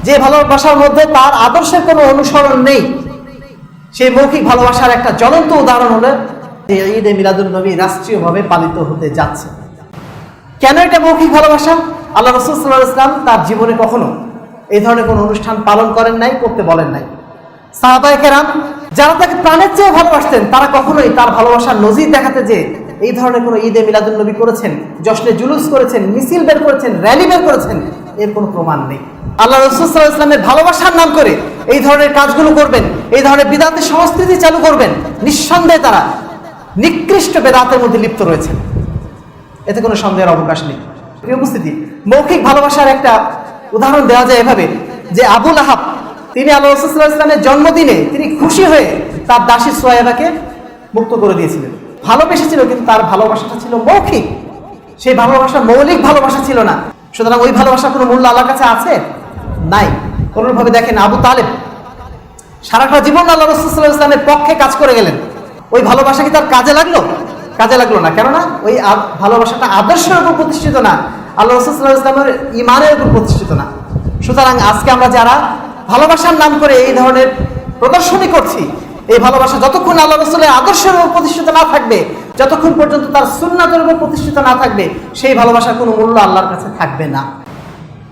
যে ভালোবাসার মধ্যে তার আদর্শের কোনো অনুসরণ নেই, সেই মৌখিক ভালোবাসার একটা জ্বলন্ত উদাহরণ হলো যে ঈদে মিলাদুন নবী রাষ্ট্রীয়ভাবে পালিত হতে যাচ্ছে। কেন এটা মৌখিক ভালোবাসা? আল্লাহ রাসূল সাল্লাল্লাহু আলাইহি ওয়াসাল্লাম তার জীবনে কখনো এই ধরনের কোনো অনুষ্ঠান পালন করেন নাই, করতে বলেন নাই। সাহাবায়ে কেরাম যারা তাকে প্রাণের চেয়ে ভালোবাসতেন, তারা কখনোই তার ভালোবাসার নজির দেখাতে যে এই ধরনের কোনো ঈদে মিলাদুন নবী করেছেন, জশ্নে জুলুস করেছেন, মিছিল বের করেছেন, র্যালি বের করেছেন, এর কোনো প্রমাণ নেই। আল্লাহ রাসূল সাল্লাল্লাহু আলাইহি ওয়াসাল্লামের ভালোবাসার নাম করে এই ধরনের কাজগুলো করবেন, এই ধরনের বিদআতের সংস্কৃতি চালু করবেন, নিঃসন্দেহে তারা নিকৃষ্ট বেদাতের মধ্যে লিপ্ত রয়েছেন, এতে কোনো সন্দেহের অবকাশ নেই। প্রিয় উপস্থিতি, মৌখিক ভালোবাসার একটা উদাহরণ দেওয়া যায় এভাবে যে আবু লাহাব তিনি আল্লাহ রাসূল সাল্লাল্লাহু আলাইহি ওয়াসাল্লামের জন্মদিনে তিনি খুশি হয়ে তার দাসী সুয়াইবাকে মুক্ত করে দিয়েছিলেন। ভালোবেসেছিল, কিন্তু তার ভালোবাসাটা ছিল মৌখিক, সেই ভালোবাসা মৌলিক ভালোবাসা ছিল না। সুতরাং ওই ভালোবাসার কোনো মূল্য আল্লাহর কাছে আছে? নাই। কোনোভাবে দেখেন আবু তালেব সারাটা জীবন আল্লাহ রাসূল সাল্লাল্লাহু আলাইহি ওয়াসাল্লামের পক্ষে কাজ করে গেলেন, ওই ভালোবাসা কি তার কাজে লাগলো? কাজে লাগলো না। কেননা ওই ভালোবাসাটা আদর্শের উপর প্রতিষ্ঠিত না, আল্লাহ রাসূল সাল্লাল্লাহু আলাইহি ওয়াসাল্লামের ঈমানের উপর প্রতিষ্ঠিত না। সুতরাং আজকে আমরা যারা ভালোবাসার নাম করে এই ধরনের প্রদর্শনী করছি, এই ভালোবাসা যতক্ষণ আল্লাহ রাসূলের আদর্শের উপর প্রতিষ্ঠিত না থাকবে, যতক্ষণ পর্যন্ত তার সুন্নাতের উপর প্রতিষ্ঠিত না থাকবে, সেই ভালোবাসার কোনো মূল্য আল্লাহর কাছে থাকবে না।